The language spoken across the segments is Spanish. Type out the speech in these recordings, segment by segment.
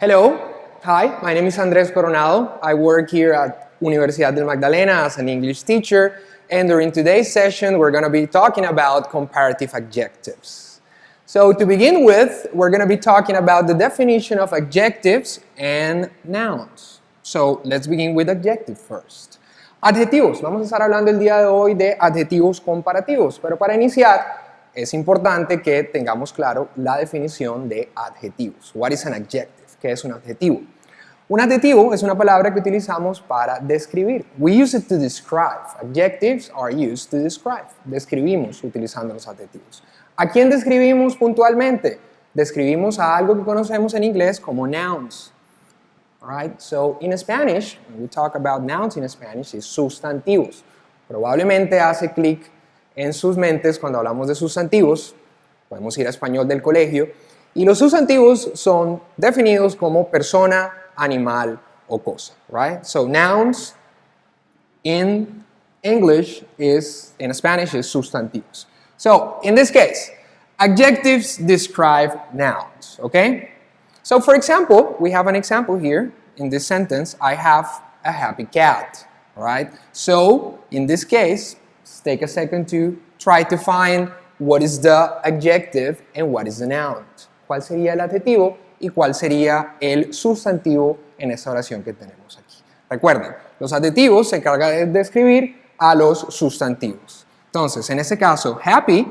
Hello, hi, my name is Andrés Coronado. I work here at Universidad del Magdalena as an English teacher, and during today's session we're going to be talking about comparative adjectives. So to begin with, we're going to be talking about the definition of adjectives and nouns. So let's begin with adjective first. Adjetivos, vamos a estar hablando el día de hoy de adjetivos comparativos, pero para iniciar es importante que tengamos claro la definición de adjetivos. What is an adjective? ¿Qué es un adjetivo? Un adjetivo es una palabra que utilizamos para describir. We use it to describe. Adjectives are used to describe. Describimos utilizando los adjetivos. ¿A quién describimos puntualmente? Describimos a algo que conocemos en inglés como nouns. Right? So in Spanish, when we talk about nouns in Spanish, es sustantivos. Probablemente hace clic en sus mentes cuando hablamos de sustantivos. Podemos ir a español del colegio. Y los sustantivos son definidos como persona, animal o cosa, right? So nouns in English in Spanish is sustantivos. So in this case, adjectives describe nouns, okay? So for example, we have an example here in this sentence. I have a happy cat, right? So in this case, let's take a second to try to find what is the adjective and what is the noun. ¿Cuál sería el adjetivo y cuál sería el sustantivo en esta oración que tenemos aquí? Recuerden, los adjetivos se encargan de describir a los sustantivos. Entonces, en este caso, happy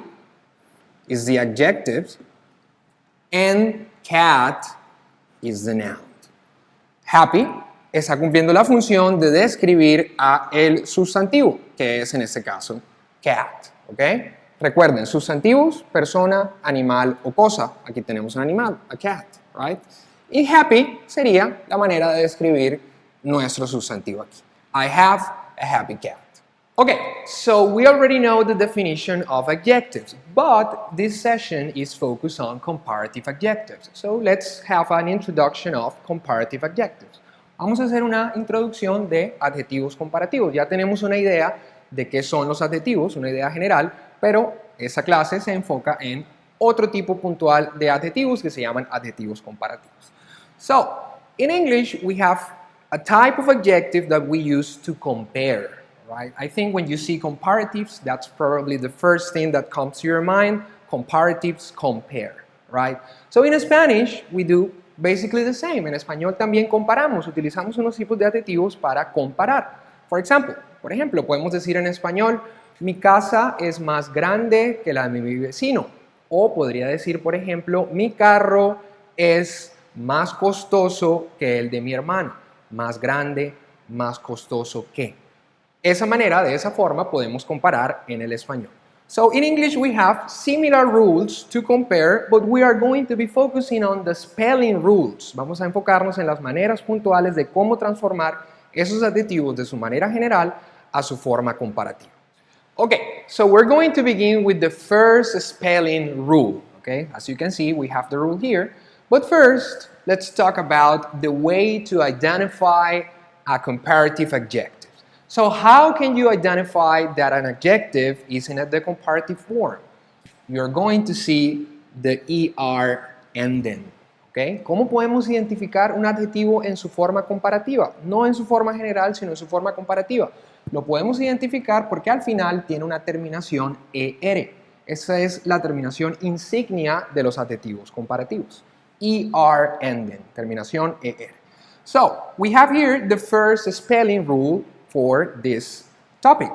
is the adjective and cat is the noun. Happy está cumpliendo la función de describir a el sustantivo, que es en este caso cat, ¿ok? Recuerden, sustantivos, persona, animal o cosa. Aquí tenemos un animal, a cat, right? Y happy sería la manera de describir nuestro sustantivo aquí. I have a happy cat. Okay, so we already know the definition of adjectives, but this session is focused on comparative adjectives. So let's have an introduction of comparative adjectives. Vamos a hacer una introducción de adjetivos comparativos. Ya tenemos una idea de qué son los adjetivos, una idea general, pero esa clase se enfoca en otro tipo puntual de adjetivos que se llaman adjetivos comparativos. So, in English, we have a type of adjective that we use to compare, right? I think when you see comparatives, that's probably the first thing that comes to your mind. Comparatives, compare, right? So, in Spanish, we do basically the same. En español también comparamos, utilizamos unos tipos de adjetivos para comparar. Por ejemplo, podemos decir en español, mi casa es más grande que la de mi vecino. O podría decir, por ejemplo, mi carro es más costoso que el de mi hermano. Más grande, más costoso que. De esa forma, podemos comparar en el español. So, in English, we have similar rules to compare, but we are going to be focusing on the spelling rules. Vamos a enfocarnos en las maneras puntuales de cómo transformar esos adjetivos de su manera general a su forma comparativa. Okay, so we're going to begin with the first spelling rule. Okay, as you can see, we have the rule here. But first, let's talk about the way to identify a comparative adjective. So how can you identify that an adjective is in the comparative form? You're going to see the ER ending. Okay? ¿Cómo podemos identificar un adjetivo en su forma comparativa? No en su forma general, sino en su forma comparativa. Lo podemos identificar porque al final tiene una terminación ER. Esa es la terminación insignia de los adjetivos comparativos. ER ending, terminación ER. So, we have here the first spelling rule for this topic.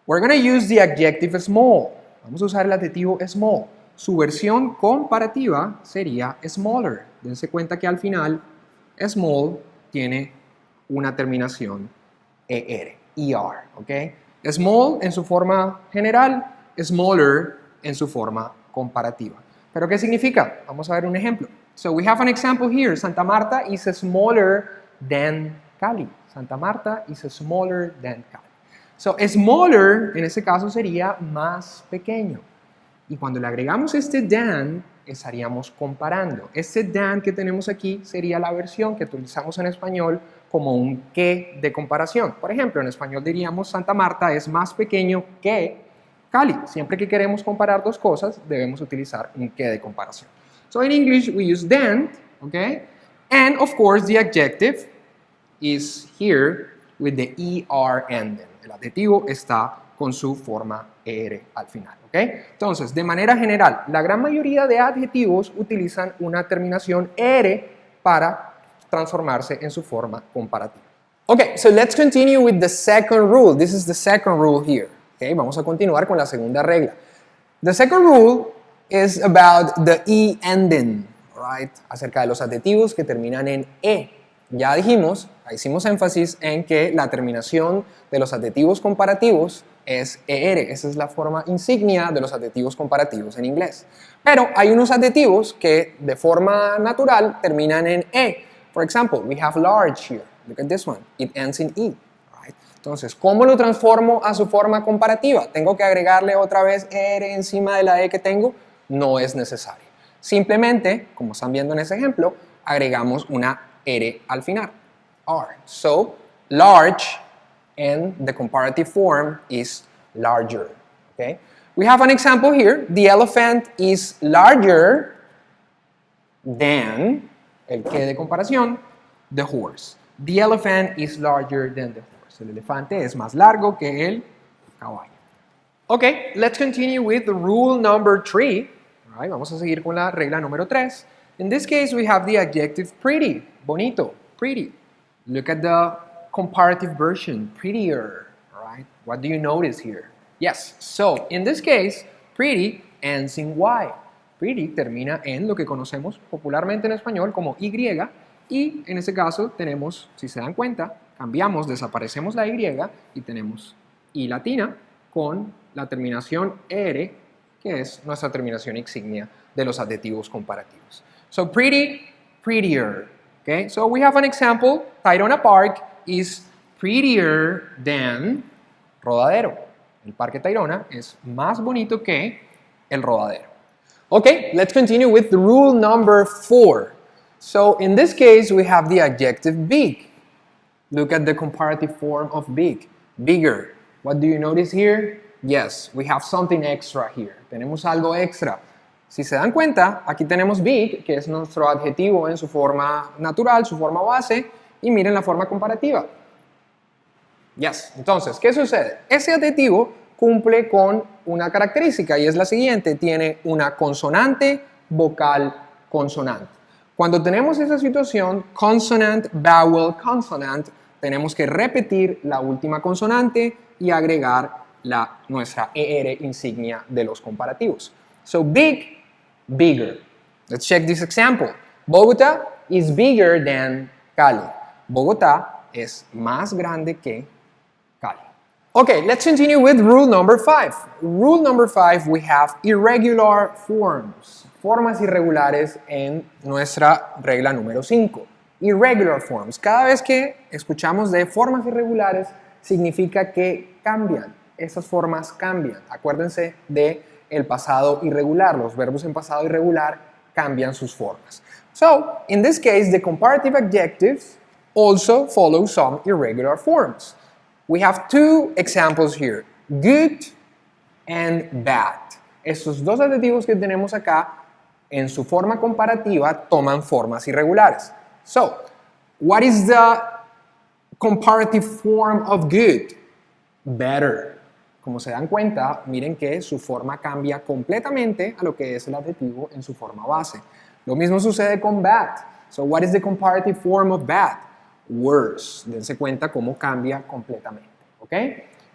We're going to use the adjective small. Vamos a usar el adjetivo small. Su versión comparativa sería smaller. Dense cuenta que al final small tiene una terminación ER. Okay? Small en su forma general, smaller en su forma comparativa. ¿Pero qué significa? Vamos a ver un ejemplo. So we have an example here. Santa Marta is smaller than Cali. Santa Marta is smaller than Cali. So smaller en ese caso sería más pequeño. Y cuando le agregamos este than, estaríamos comparando. Este than que tenemos aquí sería la versión que utilizamos en español como un que de comparación. Por ejemplo, en español diríamos Santa Marta es más pequeño que Cali. Siempre que queremos comparar dos cosas, debemos utilizar un que de comparación. So in English, we use than, okay? And of course, the adjective is here with the ER ending. El adjetivo está con su forma ER al final, ¿ok? Entonces, de manera general, la gran mayoría de adjetivos utilizan una terminación ER para transformarse en su forma comparativa. Okay, so let's continue with the second rule. This is the second rule here. Okay, vamos a continuar con la segunda regla. The second rule is about the E ending, right? Acerca de los adjetivos que terminan en E. Ya dijimos, hicimos énfasis en que la terminación de los adjetivos comparativos es ER. Esa es la forma insignia de los adjetivos comparativos en inglés. Pero hay unos adjetivos que de forma natural terminan en E. For example, we have large here. Look at this one. It ends in E. Right? Entonces, ¿cómo lo transformo a su forma comparativa? ¿Tengo que agregarle otra vez ER encima de la E que tengo? No es necesario. Simplemente, como están viendo en ese ejemplo, agregamos una R al final. R. So, large and the comparative form is larger. Okay? We have an example here. The elephant is larger than, el que de comparación, the horse. The elephant is larger than the horse. El elefante es más largo que el caballo. Okay, let's continue with the rule number 3. All right, vamos a seguir con la regla número 3. In this case, we have the adjective pretty, bonito, pretty. Look at the comparative version, prettier, right? What do you notice here? Yes, so in this case, pretty ends in Y. Pretty termina en lo que conocemos popularmente en español como Y, y en ese caso tenemos, si se dan cuenta, cambiamos, desaparecemos la Y y tenemos I latina con la terminación ER, que es nuestra terminación insignia de los adjetivos comparativos. So pretty, prettier. Okay, so we have an example. Tayrona Park is prettier than Rodadero. El Parque Tayrona es más bonito que el Rodadero. Okay, let's continue with the rule number 4. So in this case, we have the adjective big. Look at the comparative form of big. Bigger. What do you notice here? Yes, we have something extra here. Tenemos algo extra. Si se dan cuenta, aquí tenemos big, que es nuestro adjetivo en su forma natural, su forma base, y miren la forma comparativa. Yes, entonces, ¿qué sucede? Ese adjetivo cumple con una característica y es la siguiente, tiene una consonante, vocal, consonante. Cuando tenemos esa situación, consonant, vowel, consonant, tenemos que repetir la última consonante y agregar nuestra ER insignia de los comparativos. So big, bigger. Let's check this example. Bogotá is bigger than Cali. Bogotá es más grande que Cali. Okay, let's continue with rule number 5. Rule number 5, we have irregular forms. Formas irregulares en nuestra regla número 5. Irregular forms. Cada vez que escuchamos de formas irregulares, significa que cambian. Esas formas cambian. Acuérdense de el pasado irregular. Los verbos en pasado irregular cambian sus formas. So, in this case, the comparative adjectives also follow some irregular forms. We have two examples here, good and bad. Estos dos adjetivos que tenemos acá, en su forma comparativa, toman formas irregulares. So, what is the comparative form of good? Better. Como se dan cuenta, miren que su forma cambia completamente a lo que es el adjetivo en su forma base. Lo mismo sucede con bad. So, what is the comparative form of bad? Worse. Dense cuenta cómo cambia completamente. ¿Ok?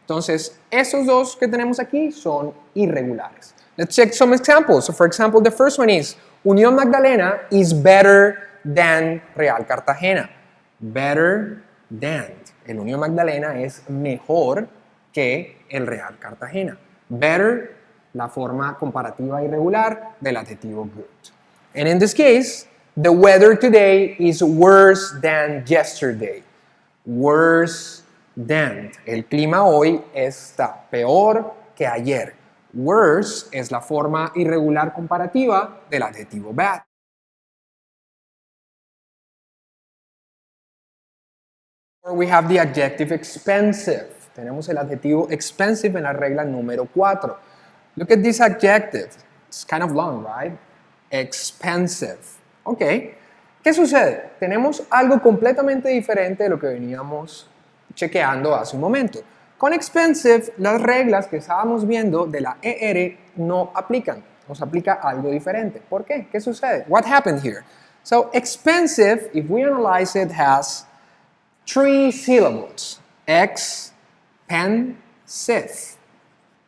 Entonces, esos dos que tenemos aquí son irregulares. Let's check some examples. So, for example, the first one is Unión Magdalena is better than Real Cartagena. Better than. El Unión Magdalena es mejor que el Real Cartagena. Better, la forma comparativa irregular del adjetivo good. And in this case, the weather today is worse than yesterday. Worse than. El clima hoy está peor que ayer. Worse es la forma irregular comparativa del adjetivo bad. We have the adjective expensive. Tenemos el adjetivo expensive en la regla número 4. Look at this adjective. It's kind of long, right? Expensive. Ok. ¿Qué sucede? Tenemos algo completamente diferente de lo que veníamos chequeando hace un momento. Con expensive, las reglas que estábamos viendo de la ER no aplican. Nos aplica algo diferente. ¿Por qué? ¿Qué sucede? What happened here? So, expensive, if we analyze it, has 3 syllables. Expensive.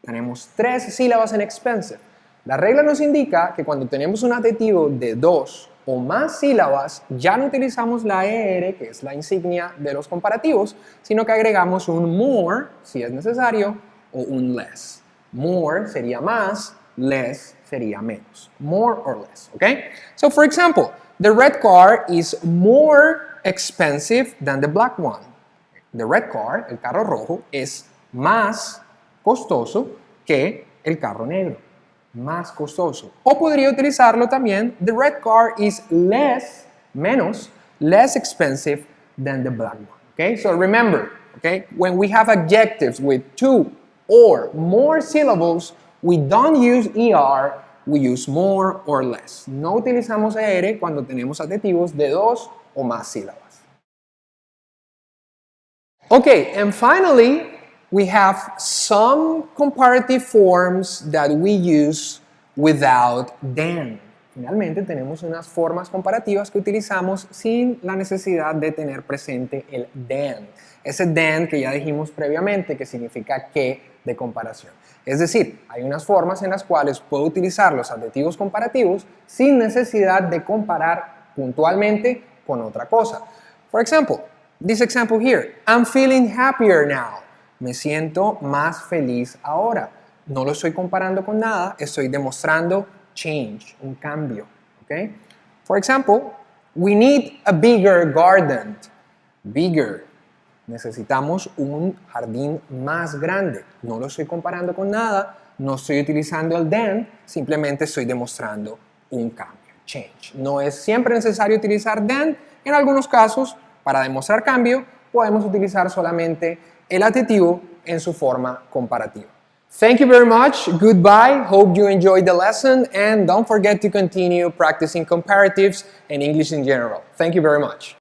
Tenemos 3 sílabas en expensive. La regla nos indica que cuando tenemos un adjetivo de 2 o más sílabas, ya no utilizamos la ER, que es la insignia de los comparativos, sino que agregamos un more, si es necesario, o un less. More sería más, less sería menos. More or less, okay? So, for example, the red car is more expensive than the black one. The red car, el carro rojo, es más costoso que el carro negro. Más costoso. O podría utilizarlo también, the red car is less expensive than the black one. Okay, so remember, okay, when we have adjectives with 2 or more syllables, we don't use ER, we use more or less. No utilizamos ER cuando tenemos adjetivos de 2 o más sílabas. Okay, and finally, we have some comparative forms that we use without than. Finalmente tenemos unas formas comparativas que utilizamos sin la necesidad de tener presente el than. Ese than que ya dijimos previamente que significa que de comparación. Es decir, hay unas formas en las cuales puedo utilizar los adjetivos comparativos sin necesidad de comparar puntualmente con otra cosa. For example, this example here, I'm feeling happier now. Me siento más feliz ahora. No lo estoy comparando con nada, estoy demostrando change, un cambio. Okay? For example, we need a bigger garden. Bigger. Necesitamos un jardín más grande. No lo estoy comparando con nada, no estoy utilizando el than, simplemente estoy demostrando un cambio, change. No es siempre necesario utilizar than. En algunos casos, para demostrar cambio, podemos utilizar solamente el adjetivo en su forma comparativa. Thank you very much. Goodbye. Hope you enjoyed the lesson and don't forget to continue practicing comparatives and English in general. Thank you very much.